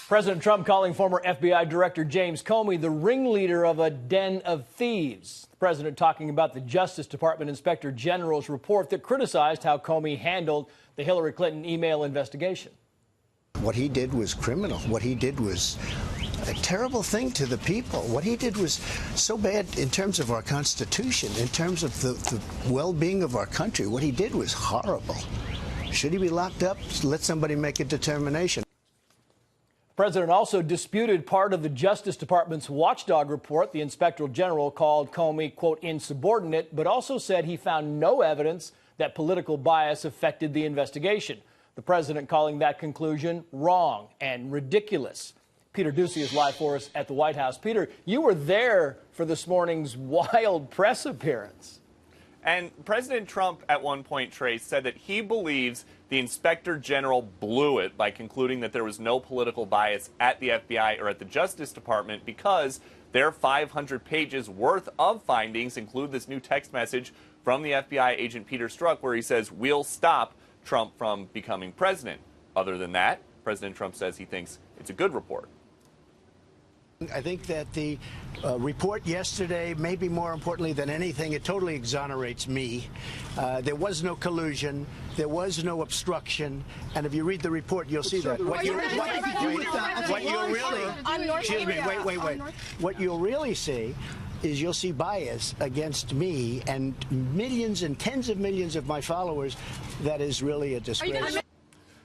President Trump calling former FBI Director James Comey the ringleader of a den of thieves. The president talking about the Justice Department Inspector General's report that criticized how Comey handled the Hillary Clinton email investigation. What he did was criminal. What he did was a terrible thing to the people. What he did was so bad in terms of our Constitution, in terms of the well-being of our country. What he did was horrible. Should he be locked up? Let somebody make a determination. The president also disputed part of the Justice Department's watchdog report. The inspector general called Comey, quote, insubordinate, but also said he found no evidence that political bias affected the investigation. The president calling that conclusion wrong and ridiculous. Peter Ducey is live for us at the White House. Peter, you were there for this morning's wild press appearance. And President Trump at one point, Trace, said that he believes the Inspector General blew it by concluding that there was no political bias at the FBI or at the Justice Department because their 500 pages worth of findings include this new text message from the FBI agent Peter Strzok where he says, we'll stop Trump from becoming president. Other than that, President Trump says he thinks it's a good report. I think that the report yesterday, maybe more importantly than anything, it totally exonerates me. There was no collusion. There was no obstruction. And if you read the report, you'll see that. What you'll really see is you'll see bias against me and millions and tens of millions of my followers. That is really a disgrace.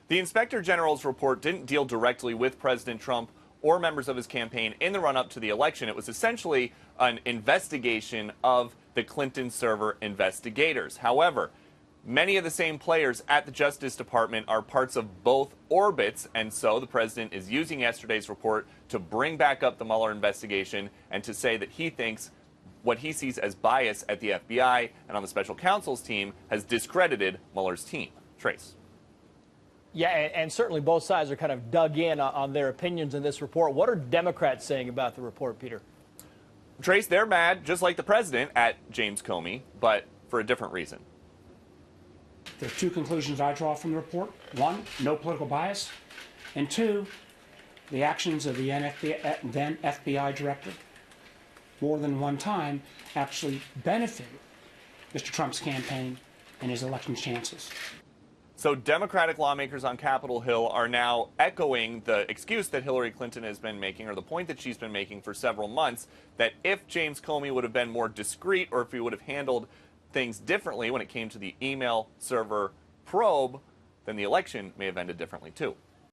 The Inspector General's report didn't deal directly with President Trump or members of his campaign in the run-up to the election. It was essentially an investigation of the Clinton server investigators. However, many of the same players at the Justice Department are parts of both orbits, and so the president is using yesterday's report to bring back up the Mueller investigation and to say that he thinks what he sees as bias at the FBI and on the special counsel's team has discredited Mueller's team. Trace. Yeah, and certainly both sides are kind of dug in on their opinions in this report. What are Democrats saying about the report, Peter? Trace, they're mad, just like the president, at James Comey, but for a different reason. There are two conclusions I draw from the report. One, no political bias. And two, the actions of the then FBI director more than one time actually benefited Mr. Trump's campaign and his election chances. So Democratic lawmakers on Capitol Hill are now echoing the excuse that Hillary Clinton has been making, or the point that she's been making for several months, that if James Comey would have been more discreet or if he would have handled things differently when it came to the email server probe, then the election may have ended differently too.